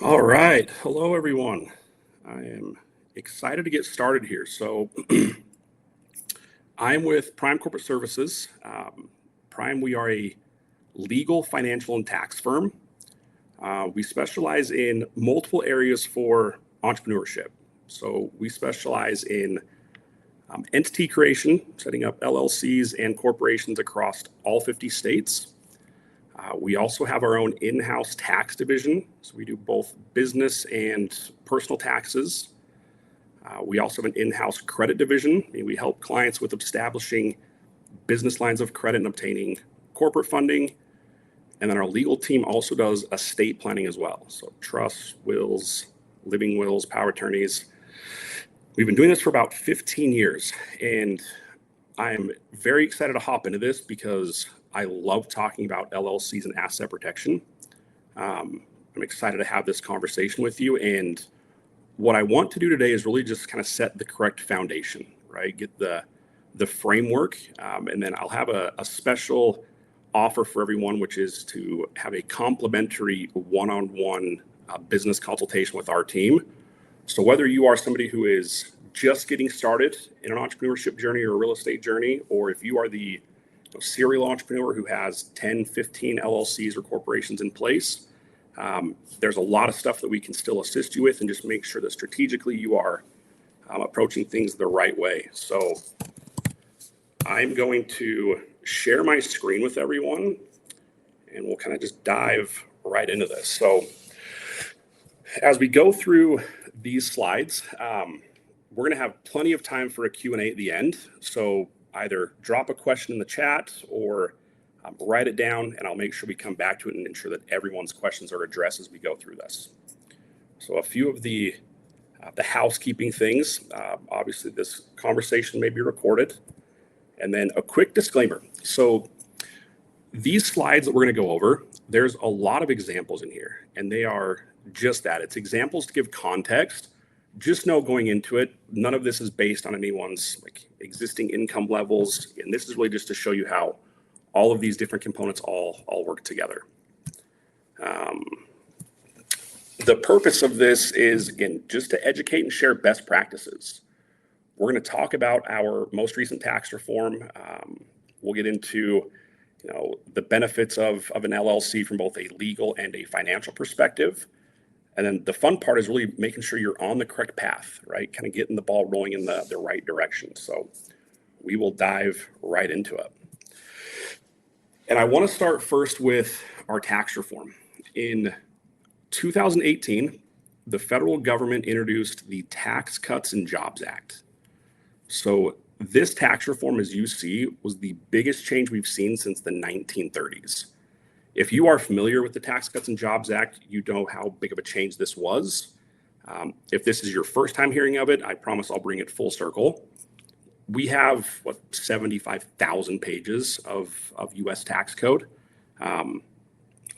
All right. Hello, everyone. I am excited to get started here. So, I'm with Prime Corporate Services. Prime, we are a legal, financial, and tax firm. We specialize in multiple areas for entrepreneurship. So, we specialize in entity creation, setting up LLCs and corporations across all 50 states. We also have our own in-house tax division, so we do both business and personal taxes. We also have an in-house credit division. We help clients with establishing business lines of credit and obtaining corporate funding. And then our legal team also does estate planning as well. So trusts, wills, living wills, power attorneys. We've been doing this for about 15 years, and I'm very excited to hop into this because I love talking about LLCs and asset protection. I'm excited to have this conversation with you. And what I want to do today is really just kind of set the correct foundation, right? Get the framework. And then I'll have a special offer for everyone, which is to have a complimentary one-on-one business consultation with our team. So whether you are somebody who is just getting started in an entrepreneurship journey or a real estate journey, or if you are the serial entrepreneur who has 10, 15 LLCs or corporations in place, there's a lot of stuff that we can still assist you with, and just make sure that strategically you are approaching things the right way. So I'm going to share my screen with everyone, and we'll kind of just dive right into this. So as we go through these slides, we're going to have plenty of time for a Q&A at the end. So either drop a question in the chat or write it down, and I'll make sure we come back to it and ensure that everyone's questions are addressed as we go through this. So a few of the housekeeping things. Obviously, this conversation may be recorded. And then a quick disclaimer. So these slides that we're going to go over, there's a lot of examples in here, and they are just that. It's examples to give context. Just know going into it, none of this is based on anyone's existing income levels. And this is really just to show you how all of these different components all work together. The purpose of this is, again, just to educate and share best practices. We're going to talk about our most recent tax reform. We'll get into the benefits of an LLC from both a legal and a financial perspective. And then the fun part is really making sure you're on the correct path, right? Kind of getting the ball rolling in the right direction. So we will dive right into it. And I want to start first with our tax reform. In 2018, the federal government introduced the Tax Cuts and Jobs Act. So this tax reform, as you see, was the biggest change we've seen since the 1930s. If you are familiar with the Tax Cuts and Jobs Act, you know how big of a change this was. If this is your first time hearing of it, I promise I'll bring it full circle. We have, 75,000 pages of U.S. tax code. I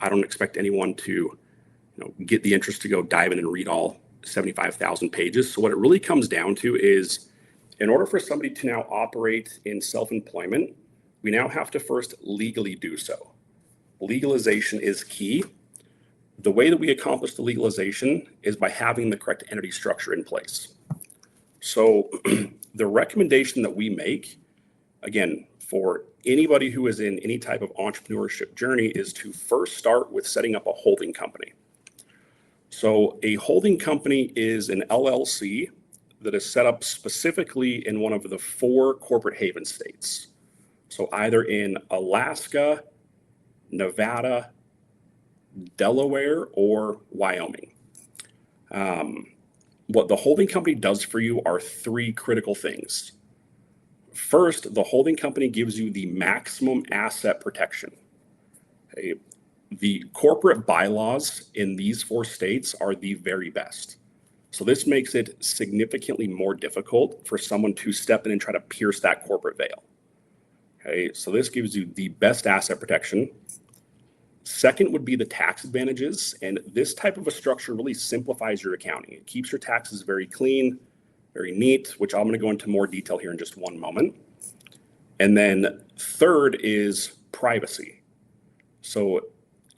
don't expect anyone to get the interest to go dive in and read all 75,000 pages. So what it really comes down to is, in order for somebody to now operate in self-employment, we now have to first legally do so. Legalization is key. The way that we accomplish the legalization is by having the correct entity structure in place. So the recommendation that we make, again, for anybody who is in any type of entrepreneurship journey, is to first start with setting up a holding company. So a holding company is an LLC that is set up specifically in one of the 4 corporate haven states. So either in Alaska, Nevada, Delaware, or Wyoming. What the holding company does for you are 3 critical things. First, the holding company gives you the maximum asset protection. Okay? The corporate bylaws in these 4 states are the very best. So this makes it significantly more difficult for someone to step in and try to pierce that corporate veil. Okay, so this gives you the best asset protection. Second would be the tax advantages, and this type of a structure really simplifies your accounting. It keeps your taxes very clean, very neat, which I'm going to go into more detail here in just one moment. And then third is privacy. So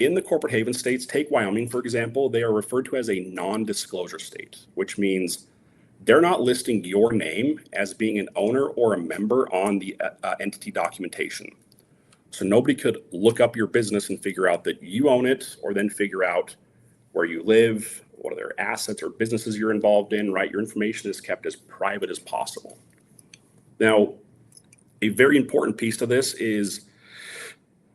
In the corporate haven states, take Wyoming, for example, they are referred to as a non-disclosure state, which means they're not listing your name as being an owner or a member on the entity documentation. So nobody could look up your business and figure out that you own it, or then figure out where you live, what other assets or businesses you're involved in, right? Your information is kept as private as possible. Now, a very important piece to this is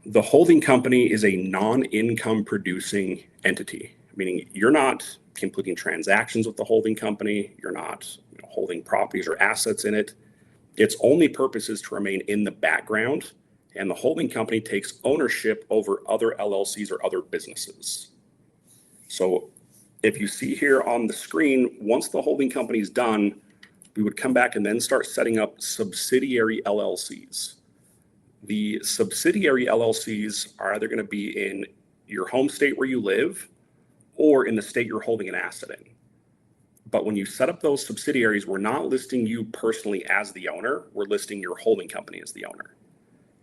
the holding company is a non-income producing entity, meaning you're not completing transactions with the holding company. You're not holding properties or assets in it. Its only purpose is to remain in the background, and the holding company takes ownership over other LLCs or other businesses. So if you see here on the screen, once the holding company is done, we would come back and then start setting up subsidiary LLCs. The subsidiary LLCs are either going to be in your home state where you live or in the state you're holding an asset in. But when you set up those subsidiaries, we're not listing you personally as the owner, we're listing your holding company as the owner.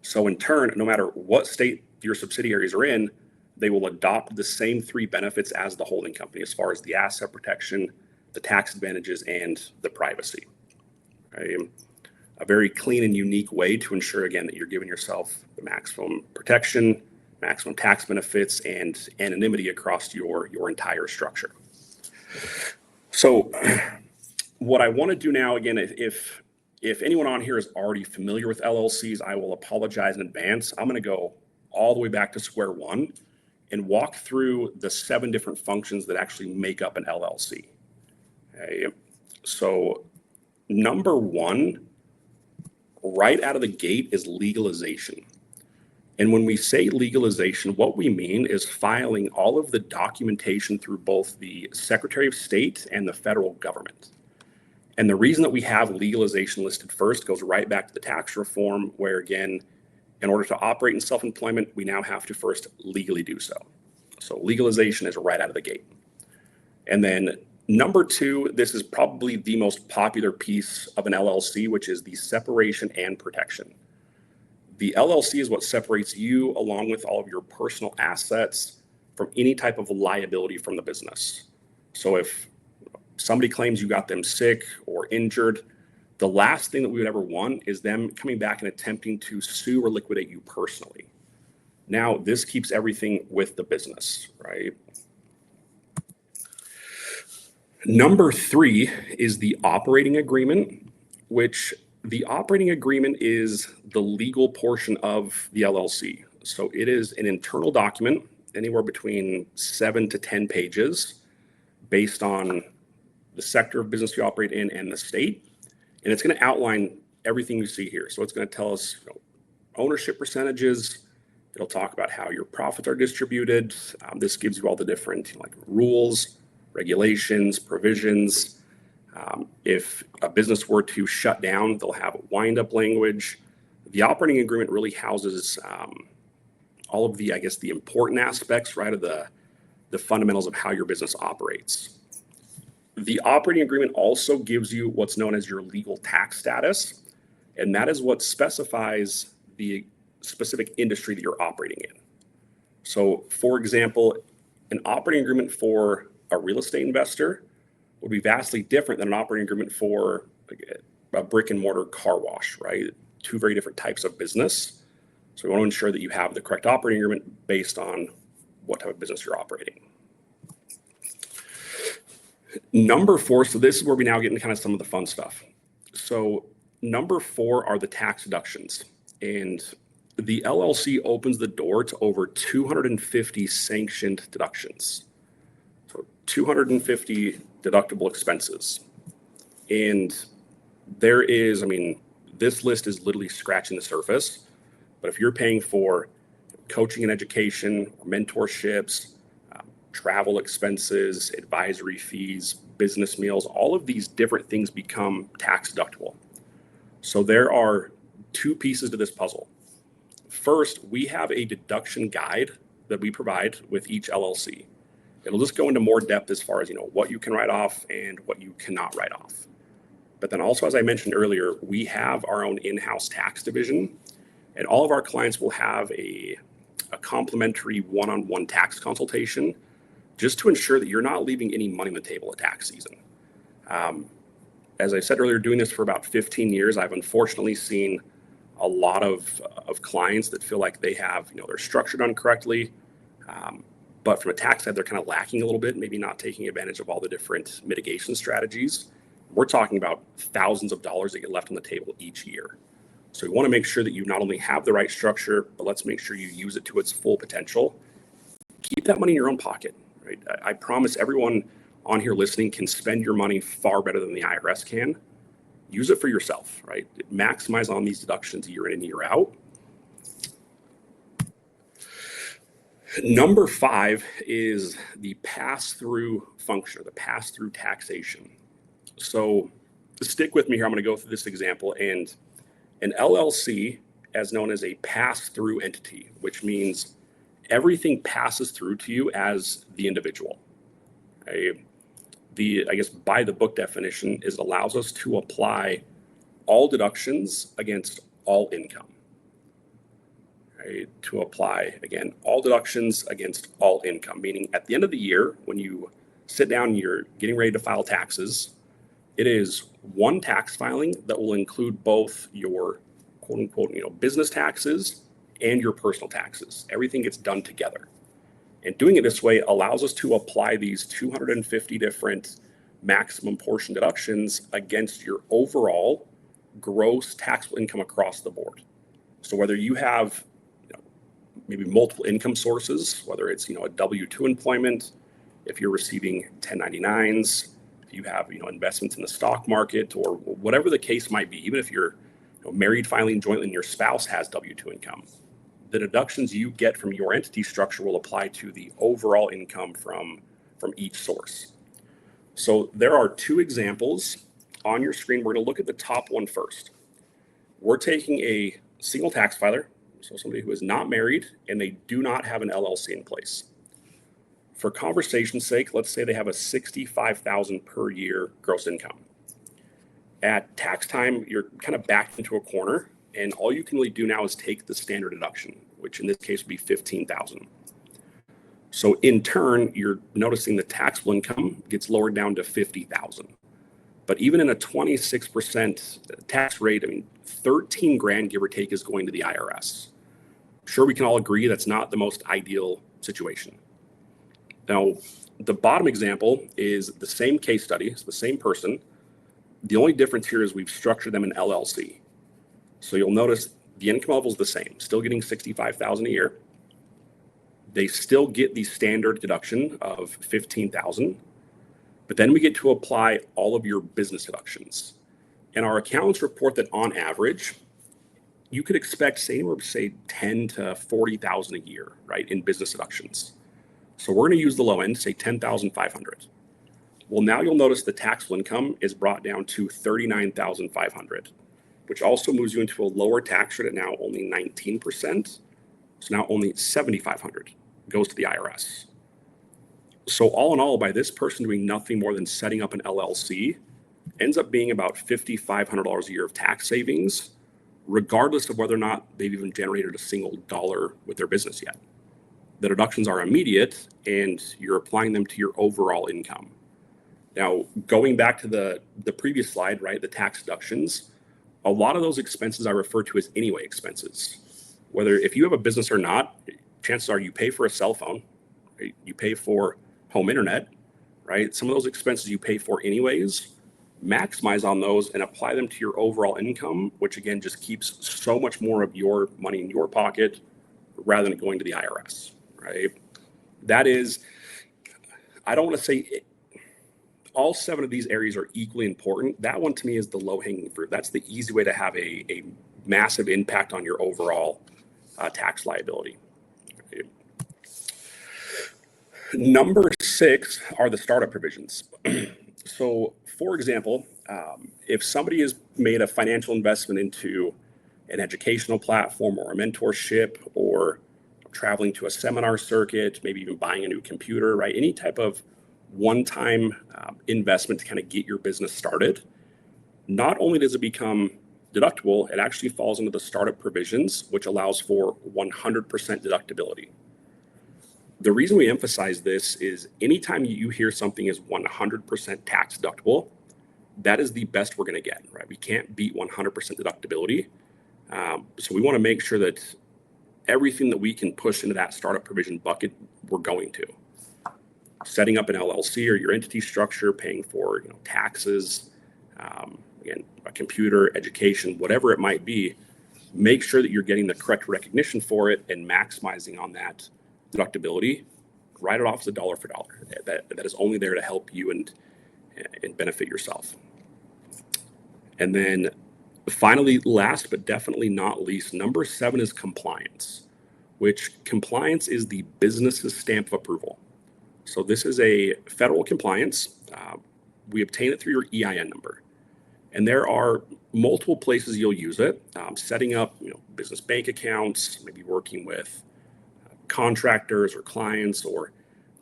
So in turn, no matter what state your subsidiaries are in, they will adopt the same three benefits as the holding company as far as the asset protection, the tax advantages, and the privacy. Right? A very clean and unique way to ensure, again, that you're giving yourself the maximum protection, maximum tax benefits, and anonymity across your entire structure. So what I want to do now, again, if anyone on here is already familiar with LLCs, I will apologize in advance. I'm going to go all the way back to square one and walk through the 7 different functions that actually make up an LLC. Okay. So number 1, right out of the gate, is legalization. And when we say legalization, what we mean is filing all of the documentation through both the Secretary of State and the federal government. And the reason that we have legalization listed first goes right back to the tax reform, where, again, in order to operate in self-employment, we now have to first legally do so. So legalization is right out of the gate. And then number 2, this is probably the most popular piece of an LLC, which is the separation and protection. The LLC is what separates you, along with all of your personal assets, from any type of liability from the business. So if somebody claims you got them sick or injured, the last thing that we would ever want is them coming back and attempting to sue or liquidate you personally. Now, this keeps everything with the business, right? Number 3 is the operating agreement, which the operating agreement is the legal portion of the LLC. So it is an internal document, anywhere between 7 to 10 pages, based on the sector of business you operate in and the state. And it's going to outline everything you see here. So it's going to tell us ownership percentages. It'll talk about how your profits are distributed. This gives you all the different rules, regulations, provisions. If a business were to shut down, they'll have a wind-up language. The operating agreement really houses all of the, the important aspects, right, of the fundamentals of how your business operates. The operating agreement also gives you what's known as your legal tax status, and that is what specifies the specific industry that you're operating in. So, for example, an operating agreement for a real estate investor would be vastly different than an operating agreement for a brick and mortar car wash, right? 2 very different types of business. So we want to ensure that you have the correct operating agreement based on what type of business you're operating. Number 4, so this is where we now get into kind of some of the fun stuff. So number 4 are the tax deductions. And the LLC opens the door to over 250 sanctioned deductions. So 250 deductible expenses. And there is, this list is literally scratching the surface. But if you're paying for coaching and education, mentorships, travel expenses, advisory fees, business meals, all of these different things become tax deductible. So there are 2 pieces to this puzzle. First, we have a deduction guide that we provide with each LLC. It'll just go into more depth as far as what you can write off and what you cannot write off. But then also, as I mentioned earlier, we have our own in-house tax division, and all of our clients will have a a complimentary one-on-one tax consultation just to ensure that you're not leaving any money on the table at tax season. As I said earlier, doing this for about 15 years, I've unfortunately seen a lot of clients that feel like they have, they're structured incorrectly, but from a tax side, they're kind of lacking a little bit, maybe not taking advantage of all the different mitigation strategies. We're talking about thousands of dollars that get left on the table each year. So we want to make sure that you not only have the right structure, but let's make sure you use it to its full potential. Keep that money in your own pocket, right? I promise everyone on here listening can spend your money far better than the IRS can. Use it for yourself, right? Maximize on these deductions year in and year out. Number 5 is the pass-through function, or the pass-through taxation. So stick with me here. I'm going to go through this example. And an LLC, as known as a pass-through entity, which means everything passes through to you as the individual. I guess by the book definition is it allows us to apply all deductions against all income. Right? To apply, again, all deductions against all income, meaning at the end of the year, when you sit down and you're getting ready to file taxes, it is one tax filing that will include both your quote unquote, business taxes and your personal taxes. Everything gets done together. And doing it this way allows us to apply these 250 different maximum portion deductions against your overall gross taxable income across the board. So whether you have maybe multiple income sources, whether it's a W-2 employment, if you're receiving 1099s, if you have investments in the stock market, or whatever the case might be, even if you're married filing jointly and your spouse has W-2 income, the deductions you get from your entity structure will apply to the overall income from each source. So there are 2 examples on your screen. We're going to look at the top one first. We're taking a single tax filer, so somebody who is not married and they do not have an LLC in place. For conversation's sake, let's say they have a $65,000 per year gross income. At tax time, you're kind of backed into a corner, and all you can really do now is take the standard deduction, which in this case would be $15,000. So in turn, you're noticing the taxable income gets lowered down to $50,000. But even in a 26% tax rate, 13 grand, give or take, is going to the IRS. Sure, we can all agree that's not the most ideal situation. Now, the bottom example is the same case study. It's the same person. The only difference here is we've structured them in LLC. So you'll notice the income level is the same, still getting $65,000 a year. They still get the standard deduction of $15,000, but then we get to apply all of your business deductions. And our accountants report that on average, you could expect say $10,000 to $40,000 a year, right, in business deductions. So we're going to use the low end, say $10,500. Well, now you'll notice the taxable income is brought down to $39,500, which also moves you into a lower tax rate at now only 19%. So now only $7,500 goes to the IRS. So all in all, by this person doing nothing more than setting up an LLC, ends up being about $5,500 a year of tax savings, regardless of whether or not they've even generated a single dollar with their business yet. The deductions are immediate, and you're applying them to your overall income. Now, going back to the previous slide, right, the tax deductions, a lot of those expenses I refer to as anyway expenses. Whether if you have a business or not, chances are you pay for a cell phone, right? You pay for home internet, right? Some of those expenses you pay for anyways. Maximize on those and apply them to your overall income, which again just keeps so much more of your money in your pocket rather than going to the IRS, right? That is, I don't want to say all 7 of these areas are equally important. That one to me is the low-hanging fruit. That's the easy way to have a massive impact on your overall tax liability. Right? Number 6 are the startup provisions. So, for example, if somebody has made a financial investment into an educational platform or a mentorship or traveling to a seminar circuit, maybe even buying a new computer, right? Any type of one-time investment to kind of get your business started, not only does it become deductible, it actually falls into the startup provisions, which allows for 100% deductibility. The reason we emphasize this is anytime you hear something is 100% tax deductible, that is the best we're going to get, right? We can't beat 100% deductibility. So we want to make sure that everything that we can push into that startup provision bucket, we're going to. Setting up an LLC or your entity structure, paying for taxes, again, a computer, education, whatever it might be, make sure that you're getting the correct recognition for it and maximizing on that deductibility. Write it off as a dollar for dollar. That is only there to help you and benefit yourself. And then finally, last but definitely not least, number 7 is compliance, which compliance is the business's stamp of approval. So this is a federal compliance. We obtain it through your EIN number. And there are multiple places you'll use it, setting up business bank accounts, maybe working with contractors or clients or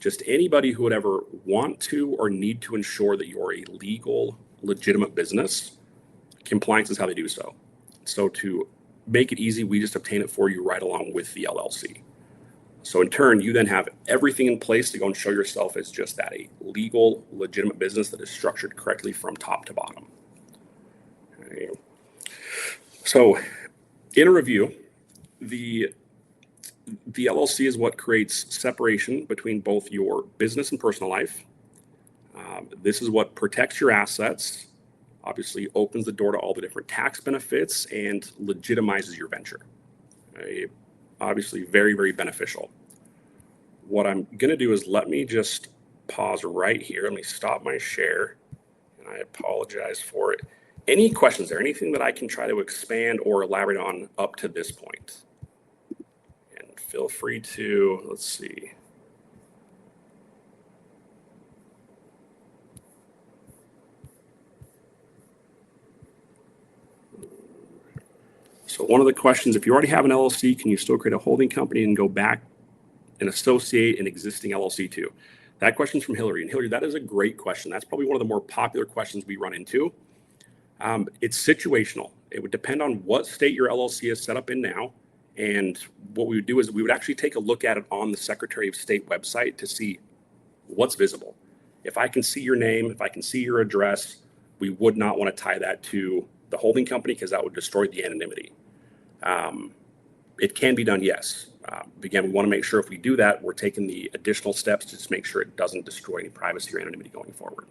just anybody who would ever want to or need to ensure that you're a legal, legitimate business. Compliance is how they do so. So to make it easy, we just obtain it for you right along with the LLC. So in turn, you then have everything in place to go and show yourself as just that, a legal, legitimate business that is structured correctly from top to bottom. Okay. So in a review, the LLC is what creates separation between both your business and personal life. This is what protects your assets, obviously opens the door to all the different tax benefits, and legitimizes your venture. Obviously very, very beneficial. What I'm going to do is let me just pause right here. Let me stop my share, and I apologize for it. Any questions there? Anything that I can try to expand or elaborate on up to this point? And feel free to, let's see. So one of the questions, if you already have an LLC, can you still create a holding company and go back and associate an existing LLC to? That question's from Hillary. And Hillary, that is a great question. That's probably one of the more popular questions we run into. It's situational. It would depend on what state your LLC is set up in now. And what we would do is we would actually take a look at it on the Secretary of State website to see what's visible. If I can see your name, if I can see your address, we would not want to tie that to the holding company because that would destroy the anonymity. It can be done, yes. Again, we want to make sure if we do that, we're taking the additional steps to just make sure it doesn't destroy any privacy or anonymity going forward.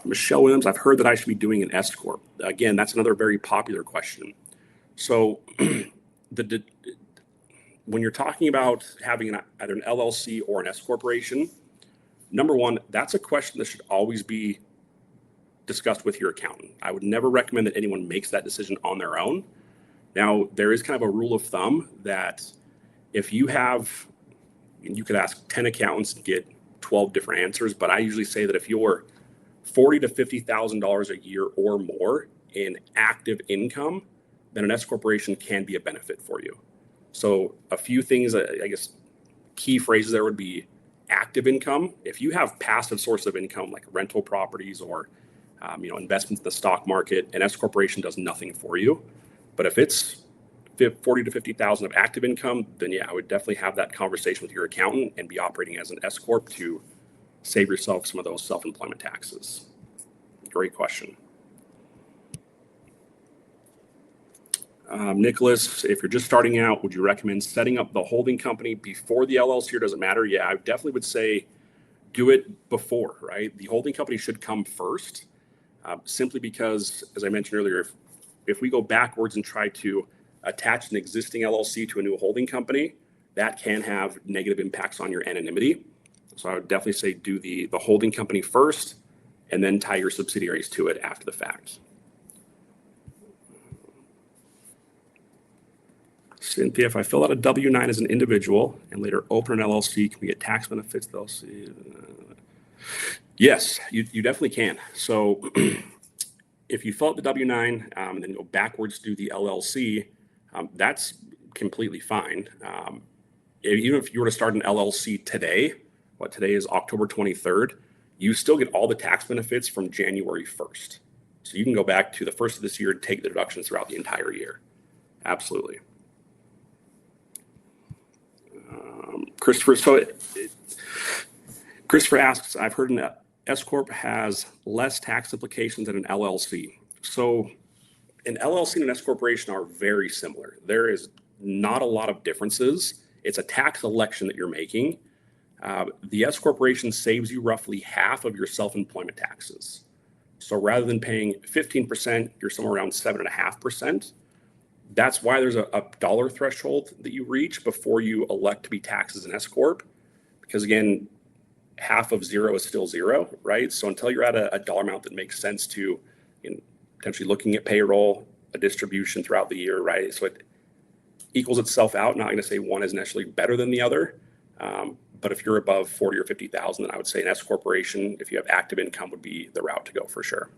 Michelle Williams, I've heard that I should be doing an S Corp. Again, that's another very popular question. So when you're talking about having either an LLC or an S Corporation, number one, that's a question that should always be discussed with your accountant. I would never recommend that anyone makes that decision on their own. Now, there is kind of a rule of thumb that if you have, and you could ask 10 accountants and get 12 different answers, but I usually say that if you're $40,000 to $50,000 a year or more in active income, then an S corporation can be a benefit for you. So a few things, I guess, key phrases there would be active income. If you have passive source of income like rental properties or investments in the stock market, an S corporation does nothing for you. But if it's 40 to 50,000 of active income, then yeah, I would definitely have that conversation with your accountant and be operating as an S corp to save yourself some of those self-employment taxes. Great question. Nicholas, if you're just starting out, would you recommend setting up the holding company before the LLC, or does it matter? Yeah, I definitely would say do it before, right? The holding company should come first, simply because, as I mentioned earlier, if we go backwards and try to attach an existing LLC to a new holding company, that can have negative impacts on your anonymity. So I would definitely say do the holding company first and then tie your subsidiaries to it after the fact. Cynthia, if I fill out a W-9 as an individual and later open an LLC, can we get tax benefits? Yes, you definitely can. So if you fill out the W-9 and then go backwards to the LLC, that's completely fine. Even if you were to start an LLC today what today is October 23rd, you still get all the tax benefits from January 1st. So you can go back to the first of this year and take the deductions throughout the entire year. Absolutely. Christopher asks, I've heard an S Corp has less tax implications than an LLC. So an LLC and an S Corporation are very similar. There is not a lot of differences. It's a tax election that you're making. The S Corporation saves you roughly half of your self-employment taxes. So rather than paying 15%, you're somewhere around 7.5%. That's why there's a dollar threshold that you reach before you elect to be taxed as an S Corp. Because again, half of zero is still zero, right? So until you're at a dollar amount that makes sense to potentially looking at payroll, a distribution throughout the year, right? So it equals itself out. Not going to say one is necessarily better than the other. But if you're above 40 or 50,000, then I would say an S Corporation, if you have active income, would be the route to go for sure.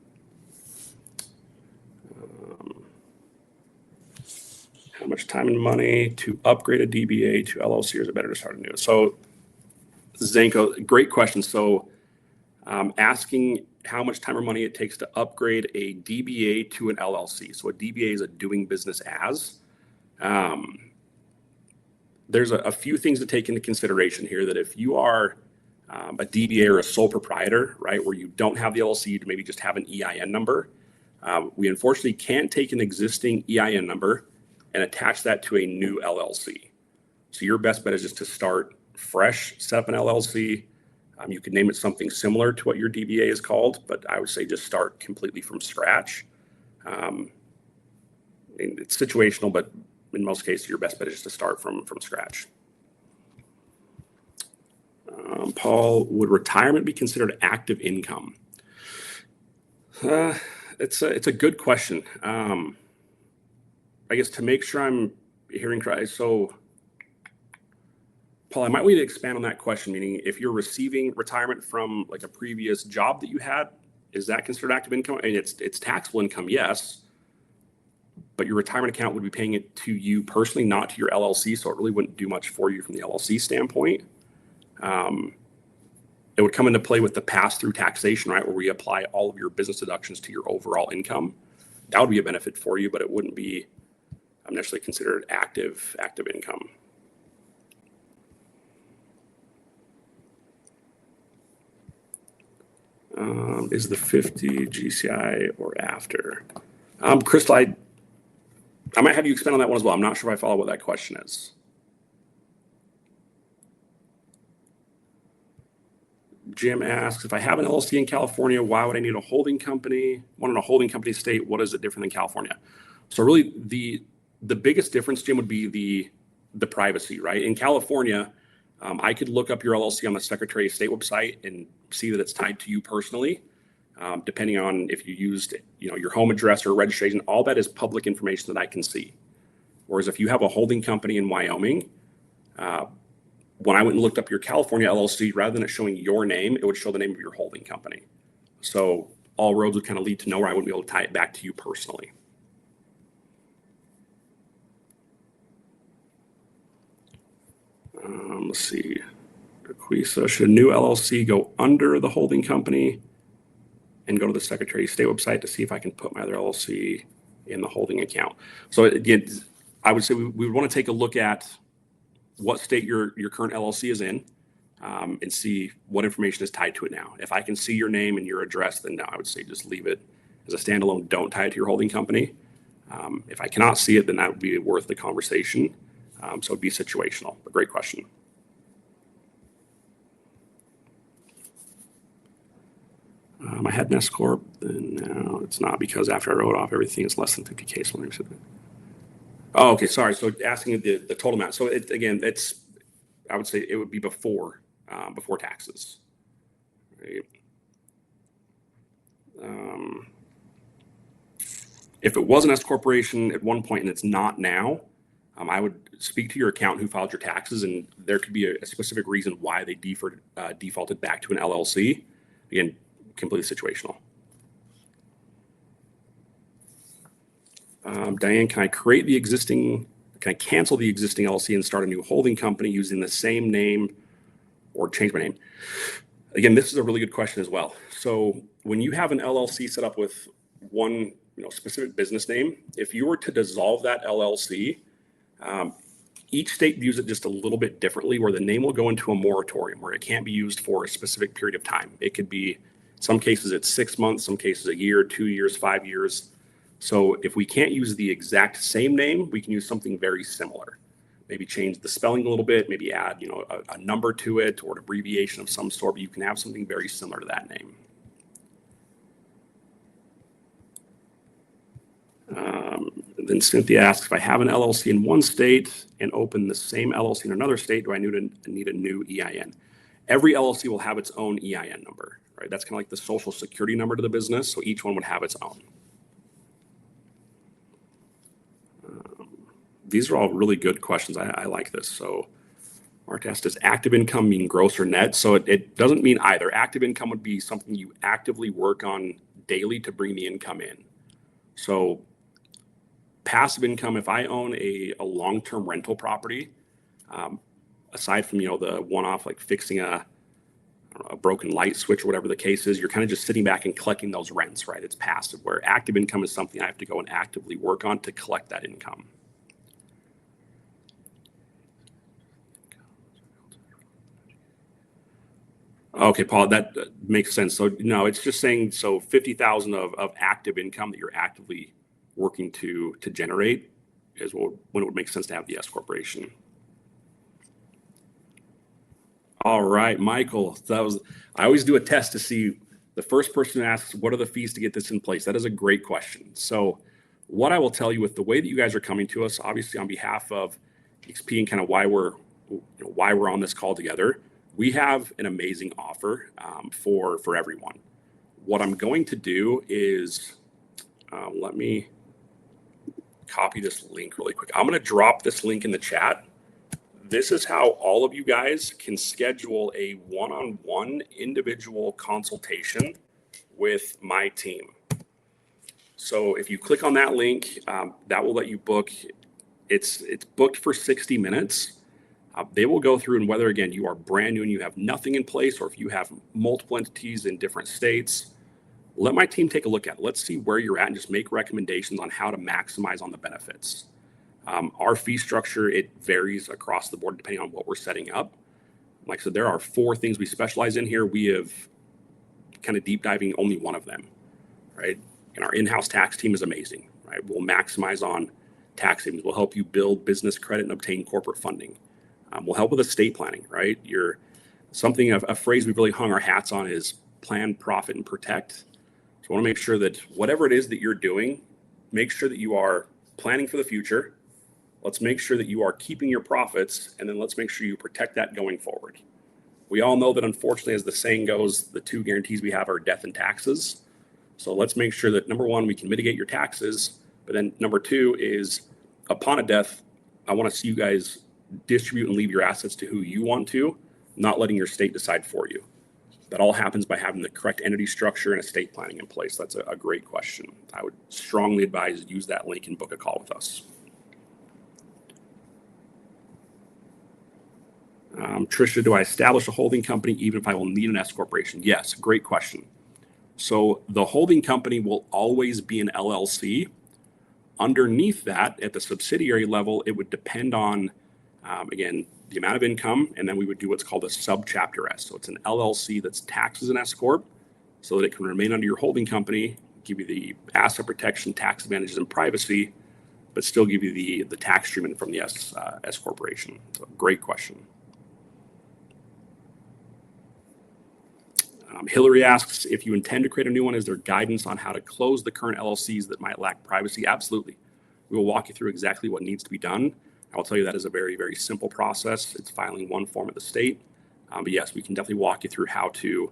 How much time and money to upgrade a DBA to LLC, or is it better to start anew? So Zanko, great question. So asking how much time or money it takes to upgrade a DBA to an LLC. So a DBA is a doing business as. There's a few things to take into consideration here, that if you are a DBA or a sole proprietor, right, where you don't have the LLC, you maybe just have an EIN number, we unfortunately can't take an existing EIN number and attach that to a new LLC. So your best bet is just to start fresh, set up an LLC. You could name it something similar to what your DBA is called, but I would say just start completely from scratch. It's situational, but in most cases, your best bet is just to start from scratch. Paul, would retirement be considered active income? It's a good question. I guess to make sure I'm hearing correctly, so Paul, I might need to expand on that question, meaning if you're receiving retirement from like a previous job that you had, is that considered active income? I mean, it's taxable income, yes, but your retirement account would be paying it to you personally, not to your LLC, so it really wouldn't do much for you from the LLC standpoint. It would come into play with the pass-through taxation, right, where we apply all of your business deductions to your overall income. That would be a benefit for you, but it wouldn't be necessarily considered active income. Is the 50 GCI or after? Crystal, I might have you expand on that one as well. I'm not sure if I follow what that question is. Jim asks, if I have an LLC in California, why would I need a holding company? One in a holding company state, what is it different than California? So really the biggest difference, Jim, would be the privacy, right? In California, I could look up your LLC on the Secretary of State website and see that it's tied to you personally. Depending on if you used, your home address or registration, all that is public information that I can see. Whereas if you have a holding company in Wyoming, when I went and looked up your California LLC, rather than it showing your name, it would show the name of your holding company. So all roads would kind of lead to nowhere. I wouldn't be able to tie it back to you personally. Let's see. So should a new LLC go under the holding company and go to the Secretary of State website to see if I can put my other LLC in the holding account? So again, I would say we would want to take a look at what state your current LLC is in, and see what information is tied to it now. If I can see your name and your address, then no, I would say just leave it as a standalone. Don't tie it to your holding company. If I cannot see it, then that would be worth the conversation. So it'd be situational, but great question. I had an S Corp, then now it's not, because after I wrote off everything, it's less than 50K. So oh, okay, sorry. So asking the total amount. So I would say it would be before taxes. Right? If it was an S corporation at one point and it's not now, I would speak to your accountant who filed your taxes, and there could be a specific reason why they defaulted back to an LLC. Again, completely situational. Diane, can I cancel the existing LLC and start a new holding company using the same name or change my name? Again, this is a really good question as well. So when you have an LLC set up with one specific business name, if you were to dissolve that LLC, each state views it just a little bit differently, where the name will go into a moratorium where it can't be used for a specific period of time. It could be, some cases it's 6 months, some cases a year, 2 years, 5 years. So if we can't use the exact same name, we can use something very similar. Maybe change the spelling a little bit, maybe add a number to it or an abbreviation of some sort, but you can have something very similar to that name. Then Cynthia asks, if I have an LLC in one state and open the same LLC in another state, do I need a new EIN? Every LLC will have its own EIN number, right? That's kind of like the social security number to the business, so each one would have its own. These are all really good questions. I like this. So Mark asked, does active income mean gross or net? So it doesn't mean either. Active income would be something you actively work on daily to bring the income in. So passive income, if I own a long-term rental property, aside from the one-off like fixing a broken light switch or whatever the case is, you're kind of just sitting back and collecting those rents, right? It's passive, where active income is something I have to go and actively work on to collect that income. Okay, Paul, that makes sense. So no, it's just saying, so 50,000 of active income that you're actively working to generate is when it would make sense to have the S corporation. All right, Michael, I always do a test to see the first person who asks, what are the fees to get this in place? That is a great question. So what I will tell you, with the way that you guys are coming to us, obviously on behalf of XP and kind of why we're on this call together, we have an amazing offer for everyone. What I'm going to do is, let me copy this link really quick. I'm going to drop this link in the chat. This is how all of you guys can schedule a one-on-one individual consultation with my team. So if you click on that link, that will let you book. It's booked for 60 minutes. They will go through, and whether, again, you are brand new and you have nothing in place, or if you have multiple entities in different states, let my team take a look at it. Let's see where you're at and just make recommendations on how to maximize on the benefits. Our fee structure, it varies across the board depending on what we're setting up. Like I said, there are 4 things we specialize in here. We have kind of deep diving only one of them, right? And our in-house tax team is amazing, right? We'll maximize on tax savings. We'll help you build business credit and obtain corporate funding. We'll help with estate planning, right? A phrase we've really hung our hats on is plan, profit, and protect. So I want to make sure that whatever it is that you're doing, make sure that you are planning for the future. Let's make sure that you are keeping your profits, and then let's make sure you protect that going forward. We all know that, unfortunately, as the saying goes, the 2 guarantees we have are death and taxes. So let's make sure that, number 1, we can mitigate your taxes, but then number 2 is, upon a death, I want to see you guys distribute and leave your assets to who you want to, not letting your state decide for you. That all happens by having the correct entity structure and estate planning in place. That's a great question. I would strongly advise use that link and book a call with us. Trisha, do I establish a holding company even if I will need an S corporation? Yes, great question. So the holding company will always be an LLC. Underneath that, at the subsidiary level, it would depend on, again, the amount of income, and then we would do what's called a subchapter S. So it's an LLC that's taxed as an S corp, so that it can remain under your holding company, give you the asset protection, tax advantages, and privacy, but still give you the tax treatment from the S corporation. So great question. Hillary asks, if you intend to create a new one, is there guidance on how to close the current LLCs that might lack privacy? Absolutely. We will walk you through exactly what needs to be done. I'll tell you that is a very, very simple process. It's filing one form at the state. But yes, we can definitely walk you through how to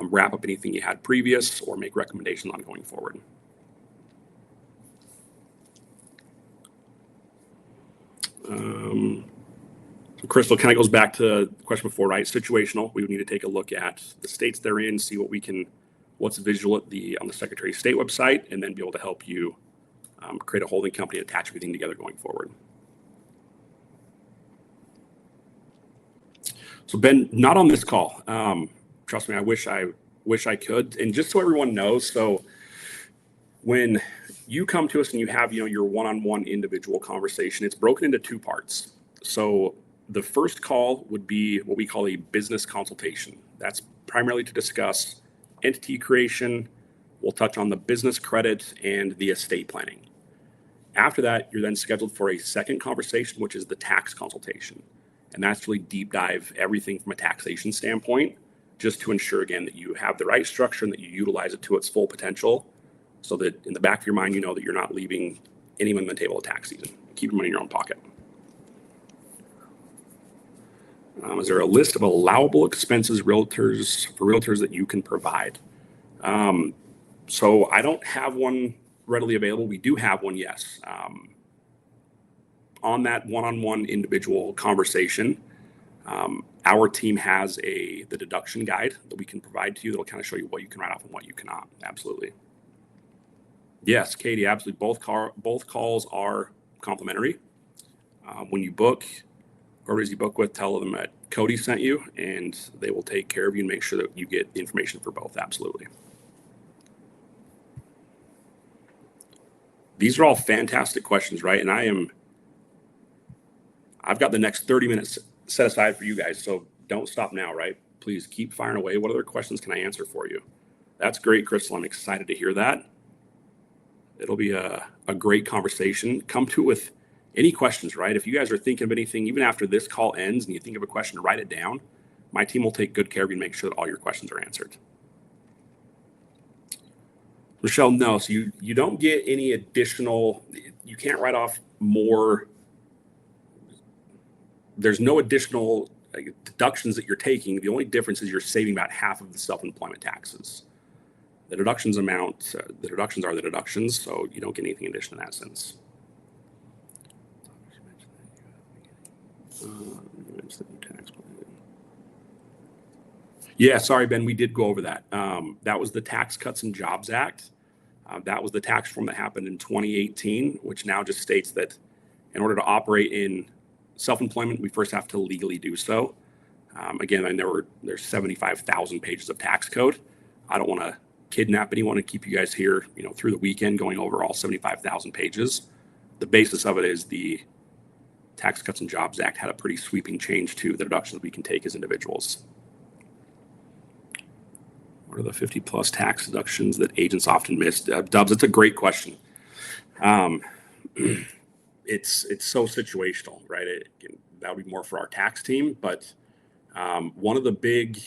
wrap up anything you had previous or make recommendations on going forward. Crystal kind of goes back to the question before, right? Situational. We would need to take a look at the states they're in, see what's visual on the Secretary of State website, and then be able to help you create a holding company, attach everything together going forward. So Ben, not on this call. Trust me, I wish I could. And just so everyone knows, so when you come to us and you have, your one-on-one individual conversation, it's broken into two parts. So the first call would be what we call a business consultation. That's primarily to discuss entity creation. We'll touch on the business credit and the estate planning. After that, you're then scheduled for a second conversation, which is the tax consultation. And that's really deep dive everything from a taxation standpoint, just to ensure, again, that you have the right structure and that you utilize it to its full potential, so that in the back of your mind, you know that you're not leaving anyone on the table at tax season. Keep your money in your own pocket. Is there a list of allowable expenses for realtors that you can provide? So I don't have one readily available. We do have one, yes. On that one-on-one individual conversation, our team has the deduction guide that we can provide to you that'll kind of show you what you can write off and what you cannot. Absolutely. Yes, Katie, absolutely. Both calls are complimentary. When you book, whoever it is you book with, tell them that Cody sent you, and they will take care of you and make sure that you get the information for both. Absolutely. These are all fantastic questions, right? And I've got the next 30 minutes set aside for you guys, so don't stop now, right? Please keep firing away. What other questions can I answer for you? That's great, Crystal. I'm excited to hear that. It'll be a great conversation. Come to it with any questions, right? If you guys are thinking of anything, even after this call ends and you think of a question, write it down. My team will take good care of you and make sure that all your questions are answered. Michelle, no. So you don't get any additional, you can't write off more. There's no additional deductions that you're taking. The only difference is you're saving about half of the self-employment taxes. The deductions are the deductions, so you don't get anything additional in that sense. Yeah, sorry, Ben, we did go over that. That was the Tax Cuts and Jobs Act. That was the tax reform that happened in 2018, which now just states that in order to operate in self-employment, we first have to legally do so. Again, I know there's 75,000 pages of tax code. I don't want to kidnap anyone and keep you guys here, through the weekend going over all 75,000 pages. The basis of it is the Tax Cuts and Jobs Act had a pretty sweeping change to the deductions we can take as individuals. What are the 50 plus tax deductions that agents often miss? Dubs, it's a great question. It's so situational, right? That would be more for our tax team, but one of the big,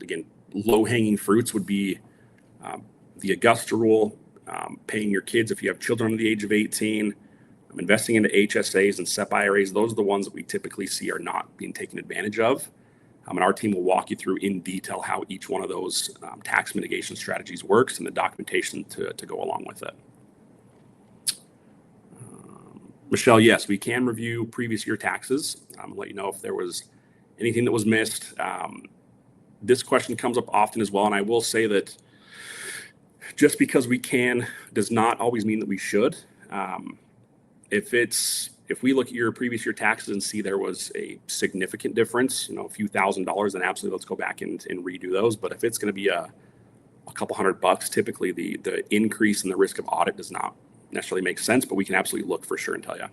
again, low-hanging fruits would be the Augusta rule, paying your kids if you have children under the age of 18, investing into HSAs and SEP IRAs. Those are the ones that we typically see are not being taken advantage of. And our team will walk you through in detail how each one of those tax mitigation strategies works and the documentation to go along with it. Michelle, yes, we can review previous year taxes. Let you know if there was anything that was missed. This question comes up often as well, and I will say that just because we can does not always mean that we should. If we look at your previous year taxes and see there was a significant difference, a few $1,000s, then absolutely let's go back and redo those. But if it's going to be a couple $100, typically the increase in the risk of audit does not necessarily make sense, but we can absolutely look for sure and tell you.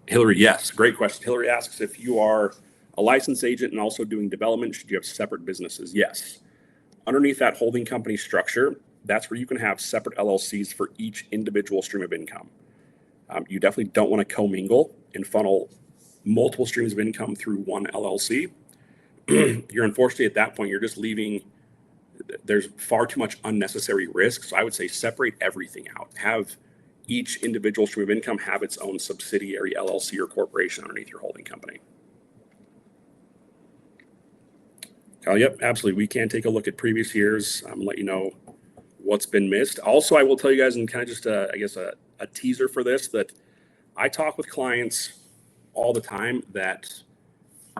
Hillary, yes, great question. Hillary asks, if you are a licensed agent and also doing development, should you have separate businesses? Yes. Underneath that holding company structure, that's where you can have separate LLCs for each individual stream of income. You definitely don't want to commingle and funnel multiple streams of income through one LLC. You're unfortunately at that point, you're just leaving, there's far too much unnecessary risk. So I would say separate everything out. Have each individual stream of income have its own subsidiary LLC or corporation underneath your holding company. Yep, absolutely. We can take a look at previous years and let you know what's been missed. Also, I will tell you guys, and kind of just a teaser for this, that I talk with clients all the time that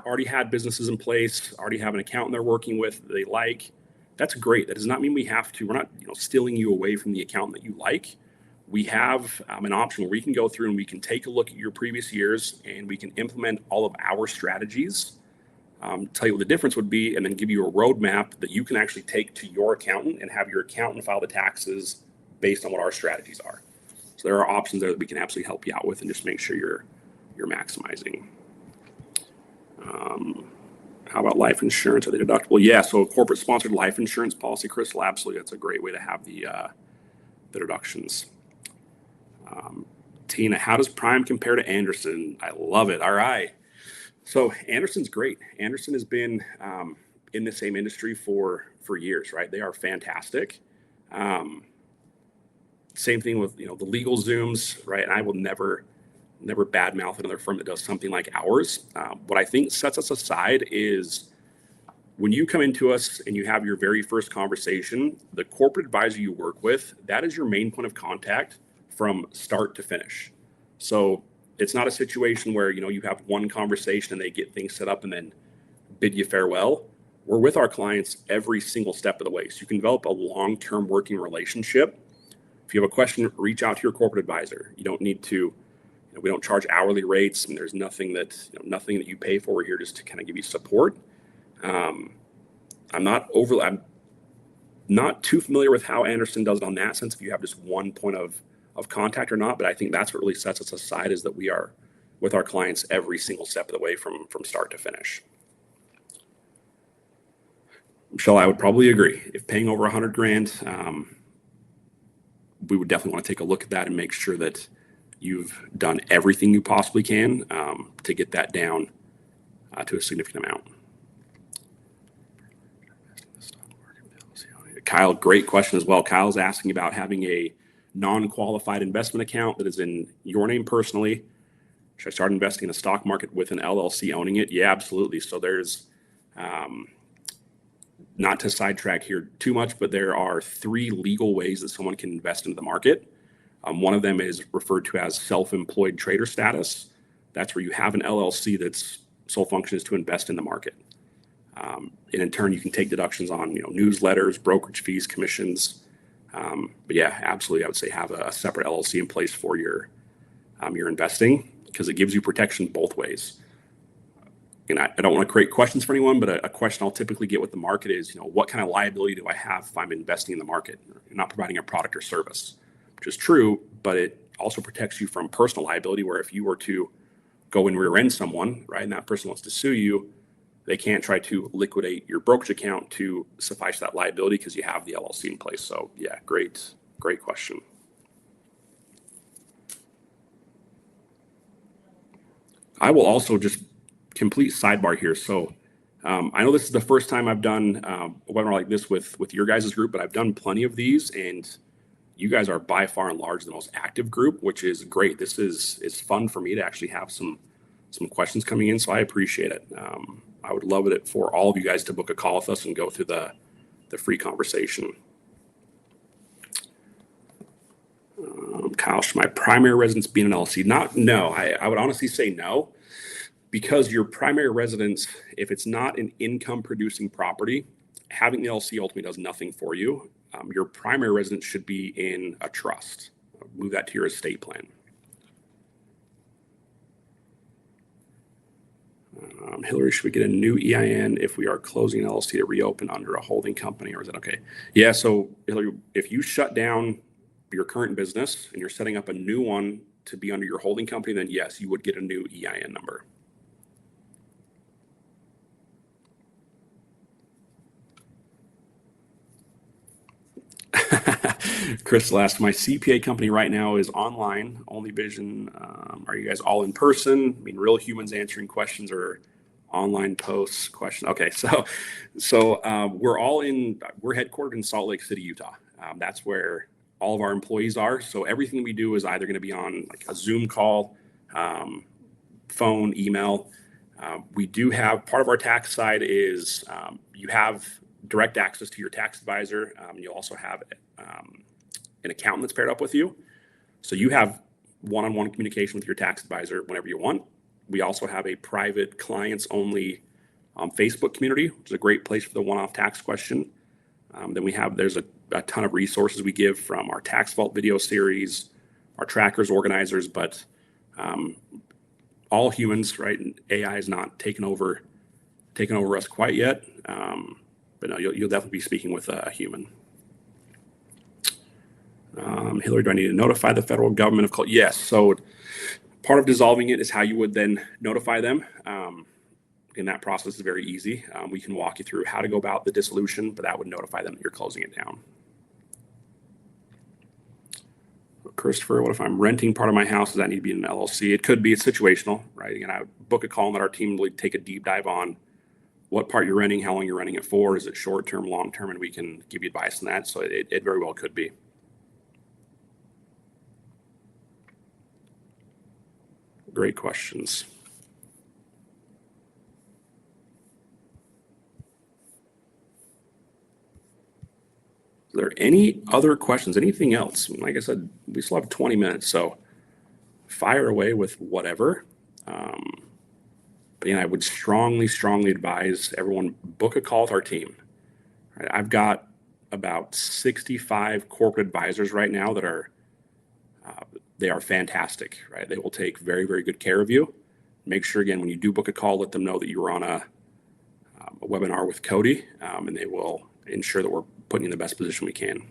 already had businesses in place, already have an accountant they're working with that they like. That's great. That does not mean we have to. We're not stealing you away from the accountant that you like. we have an option where we can go through and we can take a look at your previous years and we can implement all of our strategies, tell you what the difference would be, and then give you a roadmap that you can actually take to your accountant and have your accountant file the taxes based on what our strategies are. So there are options there that we can absolutely help you out with and just make sure you're maximizing. How about life insurance? Are they deductible? Yeah, so a corporate sponsored life insurance policy, Crystal, absolutely. That's a great way to have the deductions. Tina, how does Prime compare to Anderson? I love it. All right. So Anderson's great. Anderson has been in the same industry for years, right? They are fantastic. Same thing with the legal Zooms, right? And I will never badmouth another firm that does something like ours. What I think sets us aside is when you come into us and you have your very first conversation, the corporate advisor you work with, that is your main point of contact from start to finish. So it's not a situation where you have one conversation and they get things set up and then bid you farewell. We're with our clients every single step of the way. So you can develop a long-term working relationship. If you have a question, reach out to your corporate advisor. You don't need to, we don't charge hourly rates, and there's nothing that you pay for. We're here just to kind of give you support. I'm not too familiar with how Anderson does it on that sense, if you have just one point of contact or not, but I think that's what really sets us aside, is that we are with our clients every single step of the way from start to finish. Michelle, I would probably agree. If paying over $100,000, we would definitely want to take a look at that and make sure that you've done everything you possibly can to get that down to a significant amount. Kyle, great question as well. Kyle's asking about having a non-qualified investment account that is in your name personally. Should I start investing in the stock market with an LLC owning it? Yeah, absolutely. So there's, not to sidetrack here too much, but there are 3 legal ways that someone can invest into the market. One of them is referred to as self-employed trader status. That's where you have an LLC that's sole function is to invest in the market. And in turn, you can take deductions on newsletters, brokerage fees, commissions. But yeah, absolutely, I would say have a separate LLC in place for your investing, because it gives you protection both ways. And I don't want to create questions for anyone, but a question I'll typically get with the market is, what kind of liability do I have if I'm investing in the market? You're not providing a product or service, which is true, but it also protects you from personal liability, where if you were to go and rear end someone, right, and that person wants to sue you, they can't try to liquidate your brokerage account to suffice that liability because you have the LLC in place. So yeah, great question. I will also just complete sidebar here. So I know this is the first time I've done a webinar like this with your guys' group, but I've done plenty of these, and you guys are by far and large the most active group, which is great. This is fun for me to actually have some questions coming in, so I appreciate it. I would love it for all of you guys to book a call with us and go through the free conversation. Kyle, should my primary residence be an LLC? No, I would honestly say no, because your primary residence, if it's not an income producing property, having the LLC ultimately does nothing for you. Your primary residence should be in a trust. Move that to your estate plan. Hillary, should we get a new EIN if we are closing an LLC to reopen under a holding company, or is that okay? Yeah, so Hillary, if you shut down your current business and you're setting up a new one to be under your holding company, then yes, you would get a new EIN number. Crystal asked, my CPA company right now is online, only vision. Are you guys all in person? I mean, real humans answering questions or online posts questions? Okay, so we're headquartered in Salt Lake City, Utah. That's where all of our employees are. So everything we do is either going to be on like a Zoom call, phone, email. We do have part of our tax side is you have direct access to your tax advisor. You'll also have an accountant that's paired up with you. So you have one-on-one communication with your tax advisor whenever you want. We also have a private clients only Facebook community, which is a great place for the one-off tax question. Then there's a ton of resources we give, from our tax vault video series, our trackers, organizers, but all humans, right? And AI is not taken over us quite yet. But no, you'll definitely be speaking with a human. Hillary, do I need to notify the federal government of call? Yes. So part of dissolving it is how you would then notify them. And that process is very easy. We can walk you through how to go about the dissolution, but that would notify them that you're closing it down. Christopher, what if I'm renting part of my house? Does that need to be in an LLC? It could be. It's situational, right? Again, I would book a call and let our team really take a deep dive on what part you're renting, how long you're renting it for. Is it short-term, long-term? And we can give you advice on that. So it very well could be. Great questions. Are there any other questions? Anything else? Like I said, we still have 20 minutes, so fire away with whatever. But I would strongly advise everyone book a call with our team. Right? I've got about 65 corporate advisors right now that are they are fantastic. Right? They will take very, very good care of you. Make sure again when you do book a call, let them know that you were on a webinar with Cody, and they will ensure that we're putting you in the best position we can.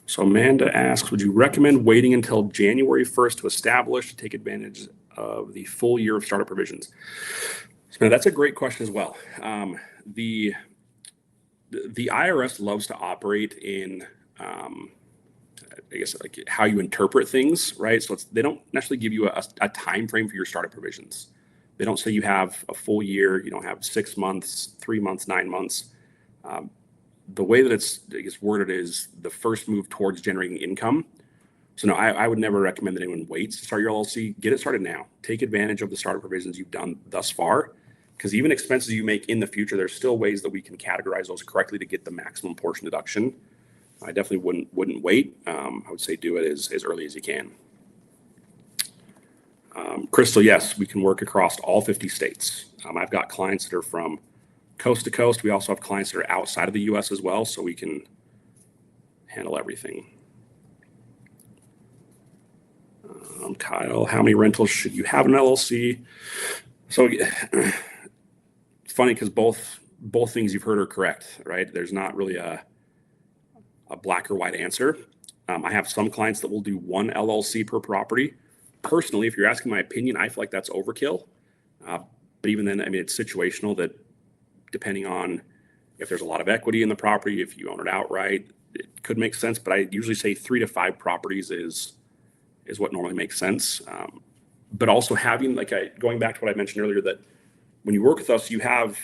So Amanda asks, would you recommend waiting until January 1st to establish to take advantage of the full year of startup provisions? So that's a great question as well. The IRS loves to operate in, I guess, like how you interpret things, right? So they don't necessarily give you a time frame for your startup provisions. They don't say you have a full year. You don't have 6 months, 3 months, 9 months. The way that it's worded is the first move towards generating income. So no, I would never recommend that anyone waits to start your LLC. Get it started now. Take advantage of the startup provisions you've done thus far, because even expenses you make in the future, there's still ways that we can categorize those correctly to get the maximum portion deduction. I definitely wouldn't wait. I would say do it as early as you can. Crystal, yes, we can work across all 50 states. I've got clients that are from coast to coast. We also have clients that are outside of the U.S. as well, so we can handle everything. Kyle, how many rentals should you have in an LLC? So it's funny because both things you've heard are correct, right? There's not really a black or white answer. I have some clients that will do one LLC per property. Personally, if you're asking my opinion, I feel like that's overkill. But even then, it's situational that depending on if there's a lot of equity in the property, if you own it outright, it could make sense. But I usually say 3 to 5 properties is what normally makes sense. But also having, going back to what I mentioned earlier, that when you work with us, you have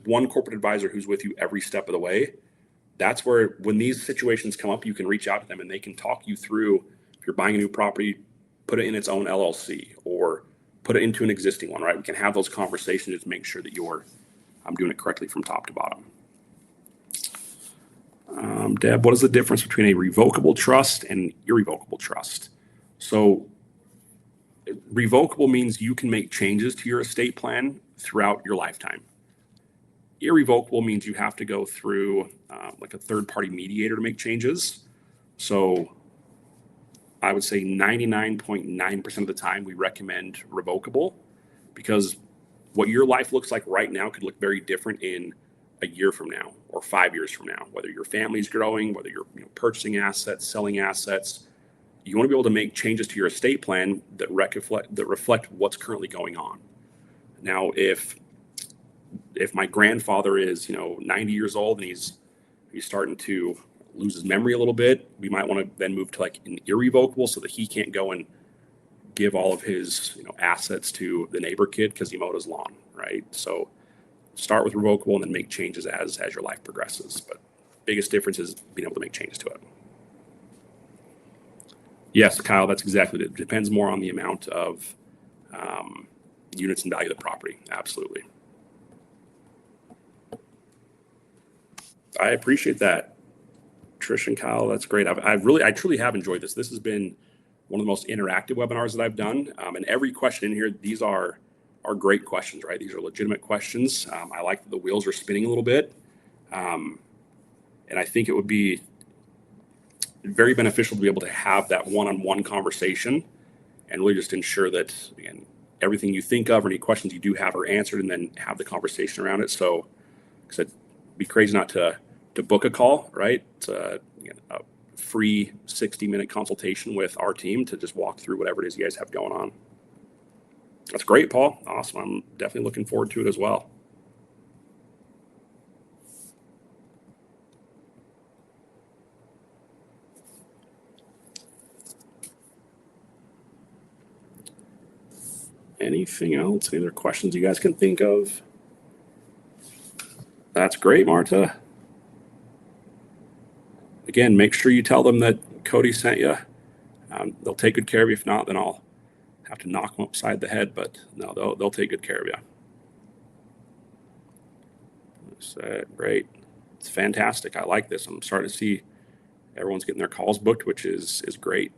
one corporate advisor who's with you every step of the way. That's where, when these situations come up, you can reach out to them and they can talk you through, if you're buying a new property, put it in its own LLC or put it into an existing one, right? We can have those conversations to make sure that I'm doing it correctly from top to bottom. Deb, what is the difference between a revocable trust and irrevocable trust? So revocable means you can make changes to your estate plan throughout your lifetime. Irrevocable means you have to go through like a third-party mediator to make changes. So I would say 99.9% of the time we recommend revocable, because what your life looks like right now could look very different in a year from now or 5 years from now, whether your family's growing, whether you're purchasing assets, selling assets. You want to be able to make changes to your estate plan that reflect what's currently going on. Now, if my grandfather is 90 years old and he's starting to lose his memory a little bit, we might want to then move to like an irrevocable so that he can't go and give all of his assets to the neighbor kid because he mowed his lawn, right? So start with revocable and then make changes as your life progresses. But biggest difference is being able to make changes to it. Yes, Kyle, that's exactly it. It depends more on the amount of units and value of the property. Absolutely. I appreciate that. Trish and Kyle, that's great. I truly have enjoyed this. This has been one of the most interactive webinars that I've done. And every question in here, these are great questions, right? These are legitimate questions. I like that the wheels are spinning a little bit. And I think it would be very beneficial to be able to have that one-on-one conversation and really just ensure that, again, everything you think of or any questions you do have are answered, and then have the conversation around it. So, because it'd be crazy not to book a call, right? It's a free 60-minute consultation with our team to just walk through whatever it is you guys have going on. That's great, Paul. Awesome. I'm definitely looking forward to it as well. Anything else? Any other questions you guys can think of? That's great, Marta. Again, make sure you tell them that Cody sent you. They'll take good care of you. If not, then I'll have to knock them upside the head. But no, they'll take good care of you. That's great. It's fantastic. I like this. I'm starting to see everyone's getting their calls booked, which is great.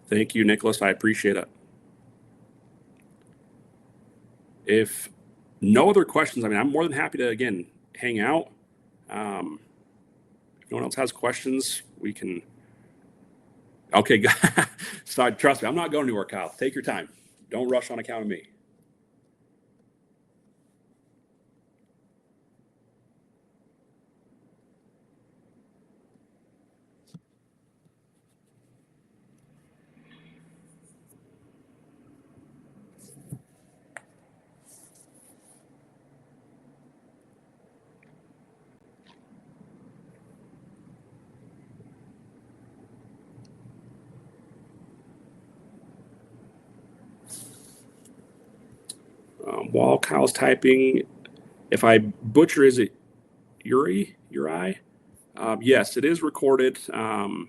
Thank you, Nicholas. I appreciate it. If no other questions, I mean, I'm more than happy to, again, hang out. If no one else has questions, we can. Okay, sorry, trust me, I'm not going anywhere, Kyle. Take your time. Don't rush on account of me. While Kyle's typing, if I butcher, is it Uri? Yes, it is recorded. And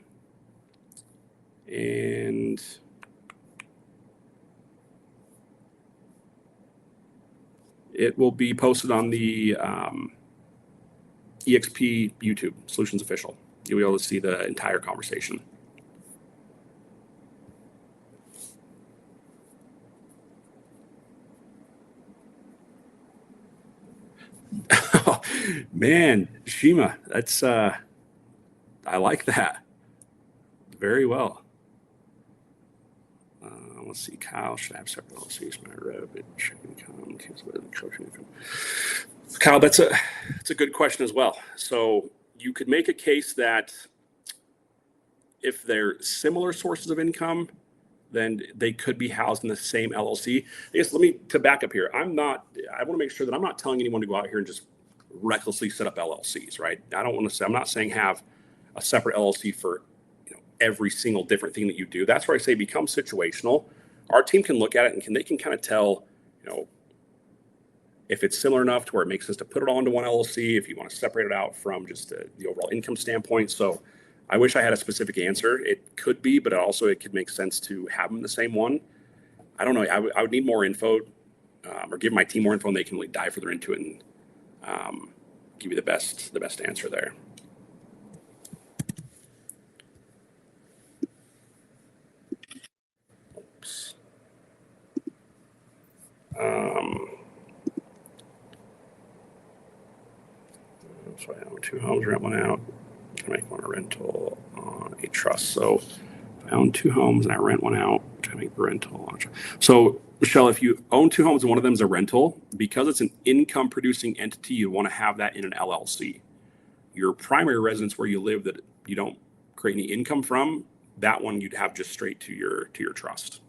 it will be posted on the EXP YouTube Solutions Official. You'll be able to see the entire conversation. Oh, man, Shima, that's I like that. Very well. Let's see, Kyle, should I have separate LLCs? My revenue, income, Kyle, that's a good question as well. So you could make a case that if they're similar sources of income, then they could be housed in the same LLC. I guess to back up here. I want to make sure that I'm not telling anyone to go out here and just recklessly set up LLCs, right? I'm not saying have a separate LLC for every single different thing that you do. That's where I say become situational. Our team can look at it and they can kind of tell, if it's similar enough to where it makes sense to put it all into one LLC, if you want to separate it out from just the overall income standpoint. So I wish I had a specific answer. It could be, but also it could make sense to have them in the same one. I don't know. I would need more info or give my team more info, and they can really dive further into it and give you the best answer there. Oops. So I own 2 homes, rent one out, can make one a rental on a trust. So if I own 2 homes and I rent one out, can I make the rental on a trust? So Michelle, if you own 2 homes and one of them is a rental, because it's an income producing entity, you want to have that in an LLC. Your primary residence where you live that you don't create any income from, that one you'd have just straight to your trust.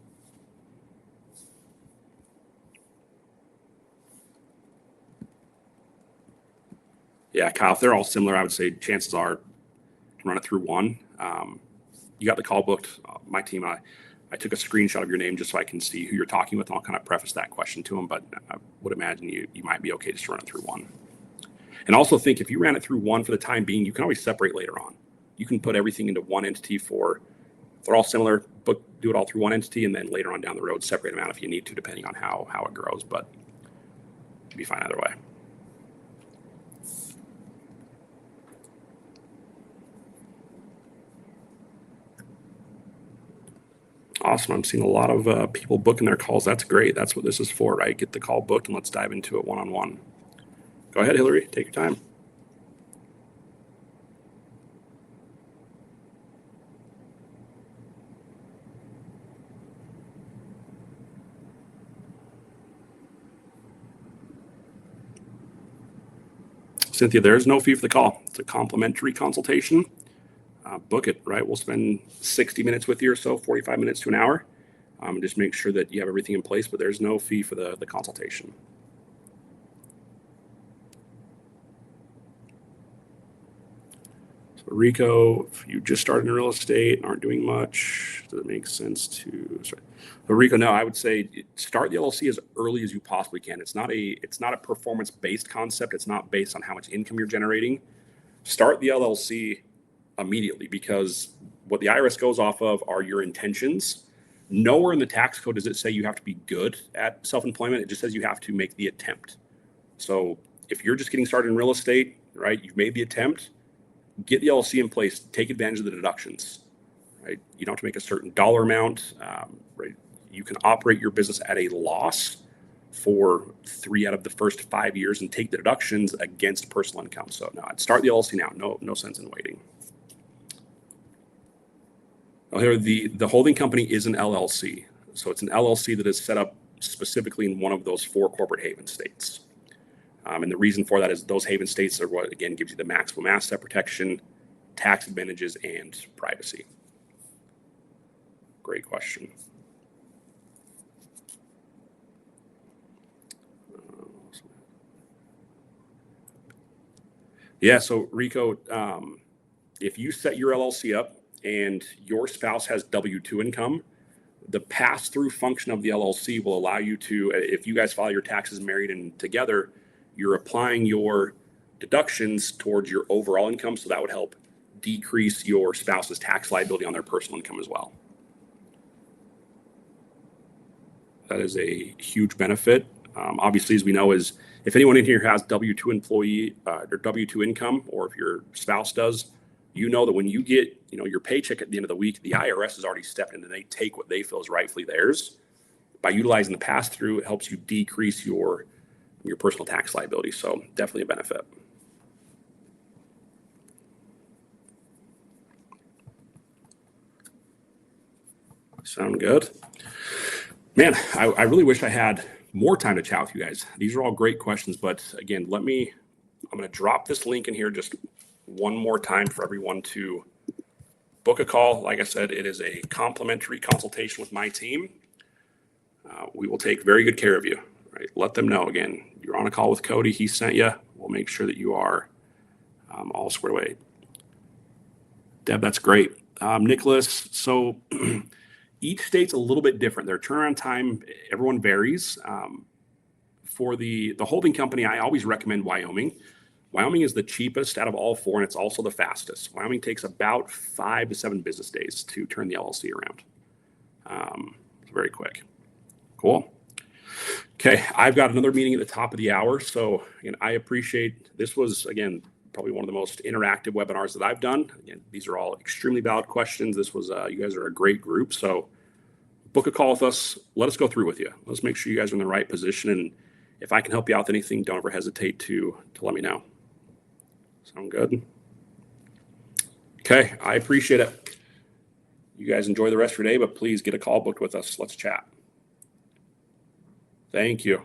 Yeah, Kyle, if they're all similar, I would say chances are run it through one. You got the call booked. My team, I took a screenshot of your name just so I can see who you're talking with, and I'll kind of preface that question to them, but I would imagine you might be okay just to run it through one. And also think if you ran it through one for the time being, you can always separate later on. You can put everything into one entity if they're all similar, do it all through one entity, and then later on down the road, separate them out if you need to, depending on how it grows, but it'd be fine either way. Awesome. I'm seeing a lot of people booking their calls. That's great. That's what this is for, right? Get the call booked and let's dive into it one-on-one. Go ahead, Hillary. Take your time. Cynthia, there is no fee for the call. It's a complimentary consultation. Book it, right? We'll spend 60 minutes with you or so, 45 minutes to an hour. Just make sure that you have everything in place, but there's no fee for the consultation. So Rico, if you just started in real estate and aren't doing much, does it make sense to, sorry. But Rico, no, I would say start the LLC as early as you possibly can. It's not a performance-based concept. It's not based on how much income you're generating. Start the LLC immediately, because what the IRS goes off of are your intentions. Nowhere in the tax code does it say you have to be good at self-employment. It just says you have to make the attempt. So if you're just getting started in real estate, right, you've made the attempt, get the LLC in place, take advantage of the deductions, right? You don't have to make a certain dollar amount, right? You can operate your business at a loss for 3 out of the first 5 years and take the deductions against personal income. So no, I'd start the LLC now. No sense in waiting. Here, the holding company is an LLC. So it's an LLC that is set up specifically in one of those 4 corporate haven states. And the reason for that is those haven states are what, again, gives you the maximum asset protection, tax advantages, and privacy. Great question. Yeah, so Rico, if you set your LLC up and your spouse has W-2 income, the pass-through function of the LLC will allow you to, if you guys file your taxes married and together, you're applying your deductions towards your overall income. So that would help decrease your spouse's tax liability on their personal income as well. That is a huge benefit. Obviously, as we know, is if anyone in here has W-2 employee or W-2 income, or if your spouse does, you know that when you get your paycheck at the end of the week, the IRS has already stepped in and they take what they feel is rightfully theirs. By utilizing the pass-through, it helps you decrease your personal tax liability. So definitely a benefit. Sound good? Man, I really wish I had more time to chat with you guys. These are all great questions, but again, I'm going to drop this link in here just one more time for everyone to book a call. Like I said, it is a complimentary consultation with my team. We will take very good care of you. Right? Let them know, again, you're on a call with Cody. He sent you. We'll make sure that you are all squared away. Deb, that's great. Nicholas, so each state's a little bit different. Their turnaround time, everyone varies. For the holding company, I always recommend Wyoming. Wyoming is the cheapest out of all 4, and it's also the fastest. Wyoming takes about 5 to 7 business days to turn the LLC around. It's very quick. Cool. Okay, I've got another meeting at the top of the hour. So again, I appreciate, this was, again, probably one of the most interactive webinars that I've done. Again, these are all extremely valid questions. This was, you guys are a great group. So book a call with us. Let us go through with you. Let's make sure you guys are in the right position. And if I can help you out with anything, don't ever hesitate to let me know. Sound good? Okay, I appreciate it. You guys enjoy the rest of your day, but please get a call booked with us. Let's chat. Thank you.